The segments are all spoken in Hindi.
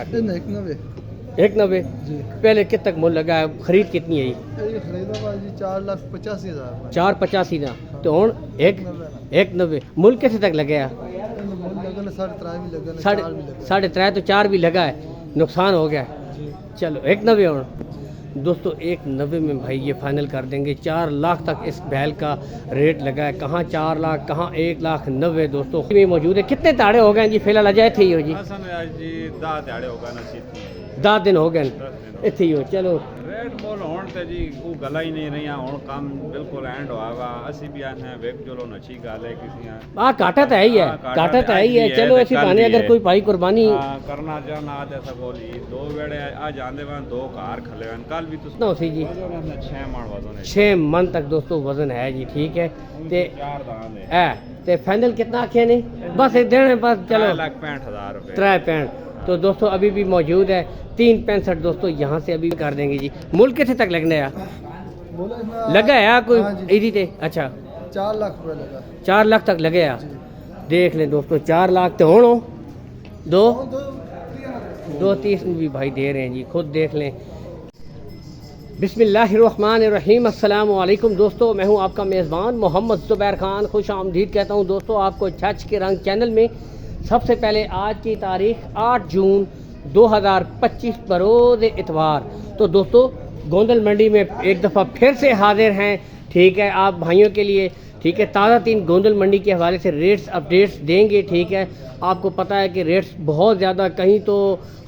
एक नब्बे 190 जी। पहले कित तक मुल लगा है, खरीद कितनी है? खरीदा जी 4,85,000 485 ना तो हूँ एक 190 मुल कितने तक लगे है? साढ़े त्रै तो 4 भी लगा है, नुकसान हो गया है। जी। चलो 190 हूँ दोस्तों, 190 में भाई ये फाइनल कर देंगे। 4 लाख तक इस बैल का रेट लगा है, कहाँ 4 लाख कहाँ 1,90,000 दोस्तों में मौजूद है। कितने ताड़े हो गए जी फिलहाल अजाए थे ही हो जी? जी 10 दिहाड़े होगा नसीब 10 दिन हो गए इतने ही हो। चलो रेट मोल होण ते जी वो गला ही नहीं रही हुण काम बिल्कुल एंड होगा। असी भी आने वेक चलो अच्छी गल है किसी हाँ घाटा तो है ही है, घाटा तो है ही है। चलो ऐसी भाने अगर कोई भाई कुर्बानी करना चाहना आज ऐसा बोली 2 वेड़े आ जांदे वन 2 कार खले वन कल भी तुस ना उसी जी 6 मन वजन है 6 मन तक दोस्तों वजन है जी। ठीक है ते 4 दांत है ते फाइनल कितना आखे ने? बस एक देने बस चलो 3,65,000 रुपए 365 तो दोस्तों अभी भी मौजूद है। 365 दोस्तों यहाँ से अभी कर देंगे जी। मुल्क कितने तक लगने है? लगा है कोई इधी ते? अच्छा 4 लाख रुपए लगा। 4 लाख तक लगे है। देख लें दोस्तों 4 लाख तो होनो दो 230 भी भाई दे रहे हैं जी, खुद देख लें। बिस्मिल्लाहिर्रहमानिर्रहीम, अस्सलाम वालेकुम दोस्तों, मैं हूं आपका मेज़बान मोहम्मद ज़ुबैर खान। खुश आमदीद कहता हूं दोस्तों आपको छछ के रंग चैनल में। सबसे पहले आज की तारीख 8 जून 2025 बरोज़ इतवार। तो दोस्तों गोंदल मंडी में एक दफ़ा फिर से हाजिर हैं। ठीक है, आप भाइयों के लिए ठीक है ताज़ा तीन गोंदल मंडी के हवाले से रेट्स अपडेट्स देंगे। ठीक है, आपको पता है कि रेट्स बहुत ज़्यादा, कहीं तो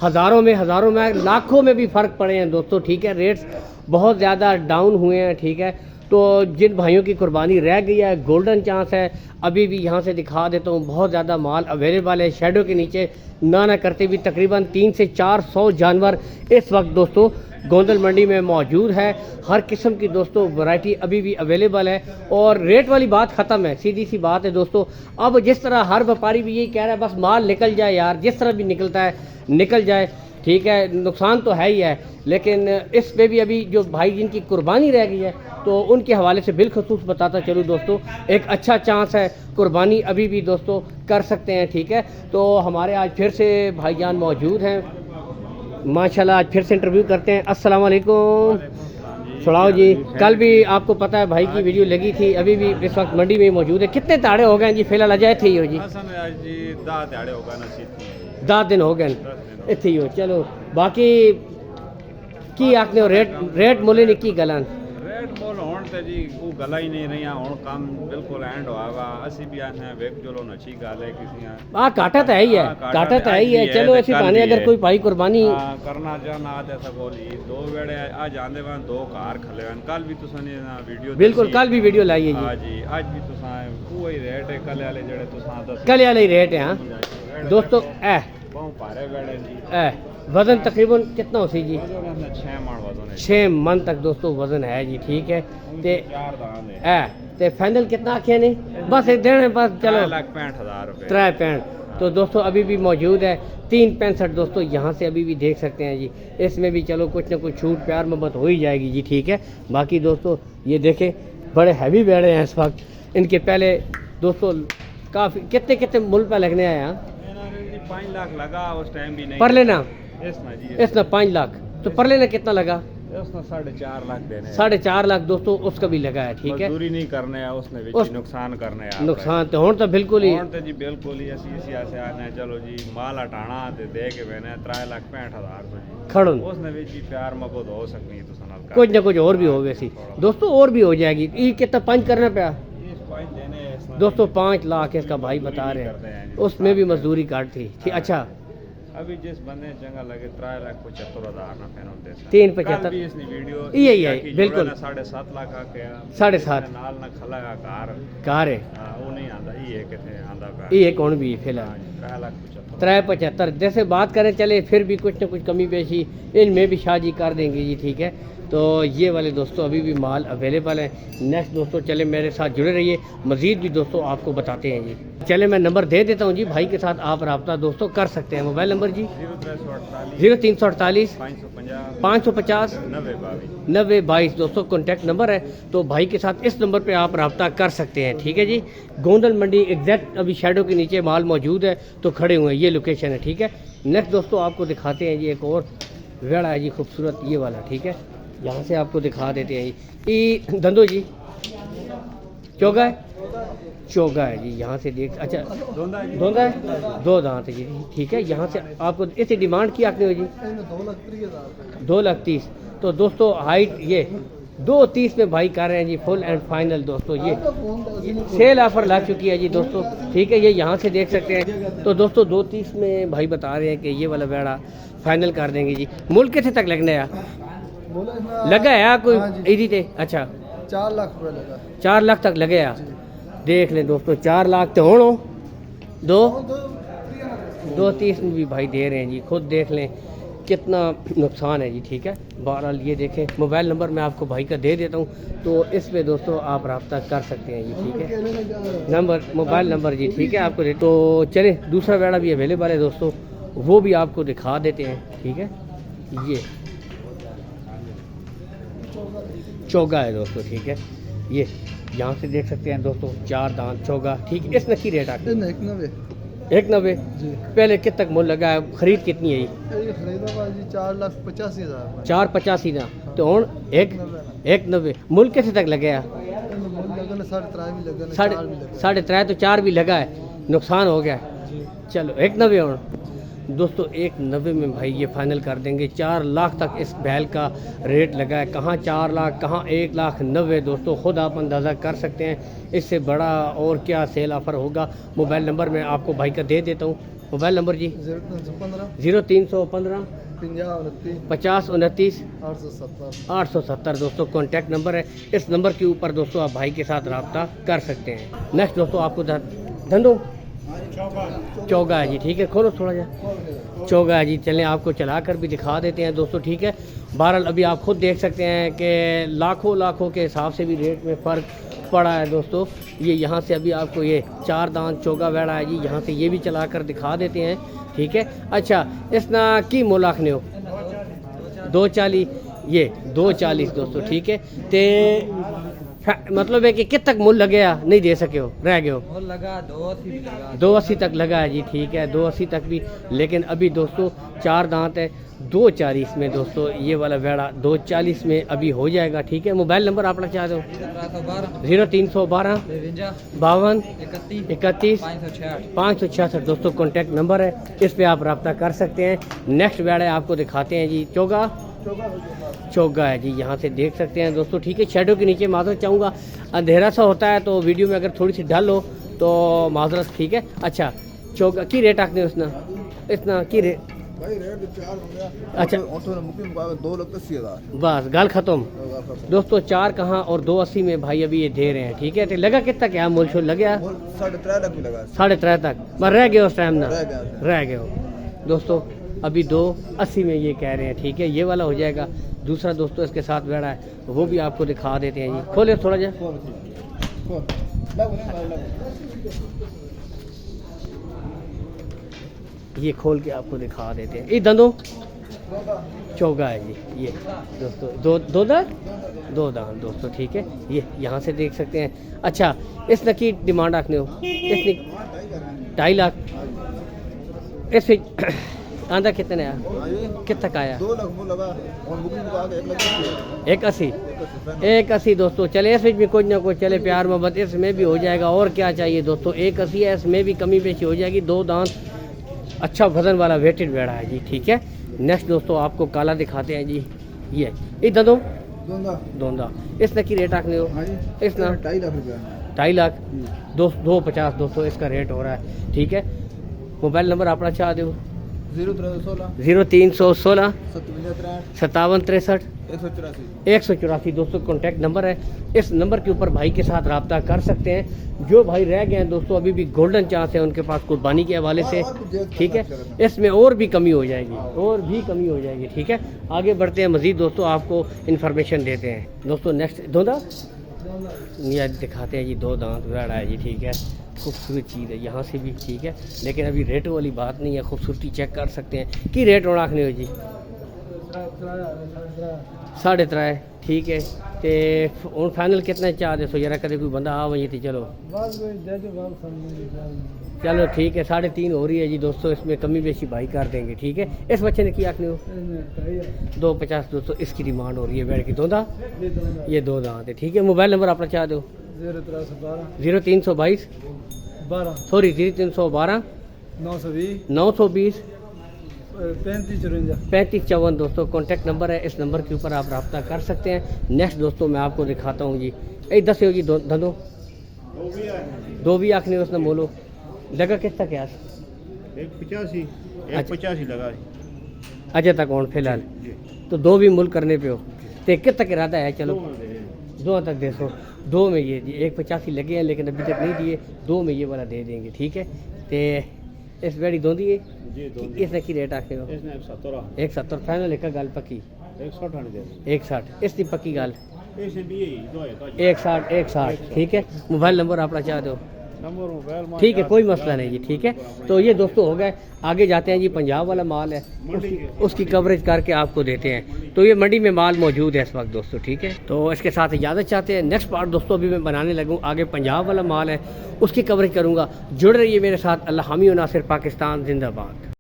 हज़ारों में लाखों में भी फ़र्क पड़े हैं दोस्तों। ठीक है, रेट्स बहुत ज़्यादा डाउन हुए हैं। ठीक है, तो जिन भाइयों की कुर्बानी रह गई है गोल्डन चांस है, अभी भी यहाँ से दिखा देता हूँ बहुत ज़्यादा माल अवेलेबल है। शेडो के नीचे ना करते भी तकरीबन 300 से 400 जानवर इस वक्त दोस्तों गोंदल मंडी में मौजूद है। हर किस्म की दोस्तों वैरायटी अभी भी अवेलेबल है और रेट वाली बात ख़त्म है, सीधी सी बात है दोस्तों। अब जिस तरह हर व्यापारी भी यही कह रहा है बस माल निकल जाए यार, जिस तरह भी निकलता है निकल जाए। ठीक है, नुकसान तो है ही है, लेकिन इस पे भी अभी जो भाई जिनकी कुर्बानी रह गई है तो उनके हवाले से बिलखसूस बताता चलूँ दोस्तों, एक अच्छा चांस है, कुर्बानी अभी भी दोस्तों कर सकते हैं। ठीक है, तो हमारे आज फिर से भाईजान मौजूद हैं माशाल्लाह। आज फिर से इंटरव्यू करते हैं। अस्सलाम वालेकुम। सुनाओ जी, कल भी आपको पता है भाई की वीडियो लगी थी, अभी भी इस वक्त मंडी में मौजूद है। कितने ताड़े हो गए जी फिलहाल अजाए थे ही हो जी? 10 दिहाड़े होगा नसीब 10 दिन हो गए इतने ही हो। चलो बाकी की आखने रेट मुले ने की गलन रेट मोल होण ते जी वो गला ही नहीं रही हुण काम बिल्कुल एंड होगा। असी भी आने वेक चलो अच्छी गल है किसी घाटा तो है ही है, घाटा तो है ही है। चलो ऐसी भाने अगर कोई भाई कुर्बानी करना चाहना आज ऐसा बोली 2 वेड़े आ जांदे वन 2 कार खले वन कल भी तुसाने वीडियो बिल्कुल कल भी वीडियो लाई है हां जी। आज भी तुसा वही रेट है कल वाले जेड़े तुसा दस कल वाले रेट है। हां दोस्तों बहुत भारे वेड़े जी। वजन तकरीबन कितना हो सी जी? 6 मन वजन है 6 मन तक दोस्तों वजन है जी। ठीक है, ते 4 दांत है ते फाइनल कितना आखे ने? बस एक देने बस चलो 3,65,000 रुपए 365 तो दोस्तों अभी भी मौजूद है। 365 दोस्तों यहाँ से अभी भी देख सकते हैं जी। इसमें भी चलो कुछ ना कुछ छूट प्यार मोहब्बत हो ही जाएगी जी। ठीक है, बाकी दोस्तों ये देखें बड़े हैवी बैठे हैं इस वक्त। इनके पहले दोस्तों काफ़ी कितने मुल पे लगने आए हैं? 5 लाख लगा उस टाइम भी नहीं पर लेना इसना 5 लाख तो पर लेना कितना लगा? उसने 4.5 लाख देने 4.5 लाख दोस्तों उसका भी लगा है। ठीक है, मजदूरी नहीं करने है उसने भी नुकसान करने है नुकसान तो हों तो बिल्कुल ही जी बिल्कुल ही ऐसी आने चलो जी माल हटाना ते दे के मैंने 3,65,000 रुपए खड़ो उसने भी जी प्यार मोहब्बत हो सकती है तो कुछ ना कुछ और भी हो वैसी दोस्तों और भी हो जाएगी। ये कितना 5 करना पाया दोस्तों? 5 लाख इसका भाई बता रहे हैं, उसमें भी मजदूरी काट थी। ठीक, अच्छा अभी जिस बंदे चंगा लगे 3,75,000 ना पेन होते 375 इसनी वीडियो यही है बिल्कुल 7.5 लाख आ के 7.5 नाल ना खला कार है वो नहीं आंदा ये किथे आंदा ये कौन भी फिलहाल 375 जैसे बात करें चले फिर भी कुछ ना कुछ कमी पेशी इनमें भी शादी कर देंगे जी। ठीक है, तो ये वाले दोस्तों अभी भी माल अवेलेबल है। नेक्स्ट दोस्तों चले मेरे साथ जुड़े रहिए, मज़ीद भी दोस्तों आपको बताते हैं जी। चले मैं नंबर दे देता हूँ जी, भाई के साथ आप रब्ता दोस्तों कर सकते हैं। मोबाइल नंबर जी 0348 550 9022 दोस्तों कॉन्टैक्ट नंबर है। तो भाई के साथ इस नंबर पे आप रब्ता कर सकते हैं, ठीक है जी। गोंदल मंडी एग्जैक्ट अभी शैडो के नीचे माल मौजूद है, तो खड़े हुए हैं, ये लोकेशन है, ठीक है। नेक्स्ट दोस्तों आपको दिखाते हैं जी एक और वेड़ा है जी खूबसूरत, ये वाला, ठीक है। यहाँ से आपको दिखा देते हैं जी। ये धंधो जी चौगा है, चौगा है जी, यहाँ से देख, अच्छा धोंदा है, 2 दांत है जी, ठीक है। यहाँ से आपको इसकी डिमांड की आपने हो जी 2,30,000। तो दोस्तों हाइट ये 2,30 में भाई कर रहे हैं जी, फुल एंड फाइनल दोस्तों। ये सेल ऑफर ला चुकी है जी दोस्तों, ठीक है। ये यहाँ से देख सकते हैं। तो दोस्तों 2,30 में भाई बता रहे हैं कि ये वाला बेड़ा फाइनल कर देंगे जी। मुल्क कितने तक लगने है लगा है कोई इधी थे? अच्छा 4 लाख रुपए लगा। 4 लाख तक लगे आ, देख लें दोस्तों 4 लाख तो होनो 2,30 में भी भाई दे रहे हैं जी, खुद देख लें कितना नुकसान है जी, ठीक है। बहरहाल ये देखें, मोबाइल नंबर मैं आपको भाई का दे देता हूँ, तो इस पे दोस्तों आप रब्ता कर सकते हैं जी, ठीक है। नंबर मोबाइल नंबर जी, ठीक है, आपको दे। तो चले दूसरा वेड़ा भी अवेलेबल है दोस्तों, वो भी आपको दिखा देते हैं, ठीक है। ये चौगा है दोस्तों, ठीक है। ये यहाँ से देख सकते हैं दोस्तों, 4 दांत चौगा, ठीक है। इस नकी रेट आके 1,90 जी। पहले कित तक मुल लगा है, खरीद कितनी है ये? जी 4,85,000। 4,85 ना, तो हूँ 1,90 मुल कितने तक लगे है? 3.5 तो 4 भी लगा है, नुकसान हो गया है। चलो 1,90 हूँ दोस्तों, 1,90 में भाई ये फाइनल कर देंगे। 4 लाख तक इस बैल का रेट लगा है, कहाँ 4 लाख कहाँ 1,90,000 दोस्तों, खुद आप अंदाज़ा कर सकते हैं। इससे बड़ा और क्या सेल ऑफर होगा। मोबाइल नंबर मैं आपको भाई का दे देता हूँ। मोबाइल नंबर जी 0315 50 29 870 दोस्तों कॉन्टैक्ट नंबर है। इस नंबर के ऊपर दोस्तों आप भाई के साथ रब्ता कर सकते हैं। नेक्स्ट दोस्तों आपको धंधो चौगा है जी, ठीक है। खोलो थोड़ा जा चौगा है जी, चलें आपको चला कर भी दिखा देते हैं दोस्तों, ठीक है। बहरहाल अभी आप खुद देख सकते हैं कि लाखों के हिसाब से भी रेट में फ़र्क पड़ा है दोस्तों। ये यहाँ से अभी आपको ये 4 दांत चौगा वेड़ा है जी, यहाँ से ये भी चला कर दिखा देते हैं, ठीक है। अच्छा इसना की मोल आखने हो 2,40, ये 2,40 दोस्तों, ठीक है। ते मतलब है कि कित तक मूल लगे नहीं दे सके हो, रह गए हो? लगा 2,80 तक लगा है जी, ठीक है, 2,80 तक भी। लेकिन अभी दोस्तों 4 दांत है, 2,40 में दोस्तों ये वाला वेड़ा 2,40 में अभी हो जाएगा, ठीक है। मोबाइल नंबर अपना चाह दो 0312 52 31 566 दोस्तों कॉन्टैक्ट नंबर है, इस पे आप रब्ता कर सकते हैं। नेक्स्ट वेड़ा आपको दिखाते हैं जी, चौगा है जी, यहाँ से देख सकते हैं दोस्तों, ठीक है। शैडो के नीचे माजरत चाहूँगा, अंधेरा सा होता है तो वीडियो में अगर थोड़ी सी ढल हो तो माजरत, ठीक है। अच्छा चौगा की रेट आखने उसना इतना की रेट? अच्छा 2,80,000 बस गल खत्म दोस्तों। 4 कहाँ और 2,80 में भाई अभी ये दे रहे हैं, ठीक है। तो लगा कितना क्या मूल शोल लगे? 3.5 तक बस रह गए उस टाइम ना, रह गए हो दोस्तों। अभी 2,80 में ये कह रहे हैं, ठीक है। ये वाला हो जाएगा। दूसरा दोस्तों इसके साथ बैठा है, वो भी आपको दिखा देते हैं जी। खोले थोड़ा जा, ये खोल के आपको दिखा देते हैं। ये दंदो चौगा है जी, ये दोस्तों दो दांत दोस्तों, ठीक है। ये यहाँ से देख सकते हैं। अच्छा इस की डिमांड रखने हो, इसने 2.5 लाख, इस आंदा कितने आया, कितना का आया? 1,80 दोस्तों। चले इसमें भी कुछ ना कुछ चले, प्यार मोहब्बत इसमें भी हो जाएगा, और क्या चाहिए दोस्तों। 1,80 है, इसमें भी कमी बेशी हो जाएगी। 2 दांत, अच्छा वजन वाला वेटेड वेड़ा है जी, ठीक है। नेक्स्ट दोस्तों आपको काला दिखाते हैं जी, ये दो दोंदा इसने की रेट आखने हो? इसना 2.5 लाख 250 दोस्तों इसका रेट हो रहा है, ठीक है। मोबाइल नंबर अपना चाह दो 0316 0316 57 63 184 दोस्तों कॉन्टैक्ट नंबर है। इस नंबर के ऊपर भाई के साथ रब्ता कर सकते हैं। जो भाई रह गए हैं दोस्तों अभी भी गोल्डन चांस है उनके पास कुर्बानी के हवाले से, ठीक है। इसमें और भी कमी हो जाएगी, ठीक है। आगे बढ़ते हैं मज़ीद दोस्तों, आपको इन्फॉर्मेशन देते हैं दोस्तों। नेक्स्ट दो ये दिखाते हैं जी, 2 दांत बड़ा है जी, ठीक है। खूबसूरत चीज़ है यहाँ से भी, ठीक है। लेकिन अभी रेट वाली बात नहीं है, खूबसूरती चेक कर सकते हैं कि रेट और आखने हो जी 3.5, ठीक है। तो हूँ फाइनल कितना चाह दे सो जरा, कदे कोई बंदा आ वही थी, चलो ठीक है। 3.5 हो रही है जी दोस्तों, इसमें कमी बेशी भाई कर देंगे, ठीक है। इस बच्चे ने क्या आखने हो 2.50 दोस्तों इसकी डिमांड हो रही है। बैठ की दो दांत, ये 2 दांत है, ठीक है। मोबाइल नंबर अपना चाह दो 0322 0312 920 3554 दोस्तों कॉन्टैक्ट नंबर है। इस नंबर के ऊपर आप रब्ता कर सकते हैं। नेक्स्ट दोस्तों मैं आपको दिखाता हूँ जी, यही 10 हो जी धंधो 2 भी आखने उसने बोलो लगा किस तक यार 85 लगा अजय तक कौन फिलहाल, तो 2 भी मुल करने पे हो तो किस तक इरादा है, चलो 2 तक दे सो 2 में ये जी 185 लगे हैं लेकिन अभी तक नहीं दिए, 2 में ये वाला दे देंगे, ठीक है। तो इस बेड़ी दो दिए इसने की रेट आखे हो 170 फाइनल एक गल पक्की 160 इसकी पक्की गल 160 ठीक है। मोबाइल नंबर अपना चाह दो, ठीक है कोई मसला नहीं जी, ठीक है। तो ये दोस्तों हो गए, आगे जाते हैं जी। पंजाब वाला माल है उसकी कवरेज करके आपको देते हैं। तो ये मंडी में माल मौजूद है इस वक्त दोस्तों, ठीक है। तो इसके साथ इजाज़त चाहते हैं। नेक्स्ट पार्ट दोस्तों अभी मैं बनाने लगूँ, आगे पंजाब वाला माल है उसकी कवरेज करूँगा। जुड़ रही है मेरे साथ। अल्लाह हामी और नासिर, पाकिस्तान जिंदाबाद।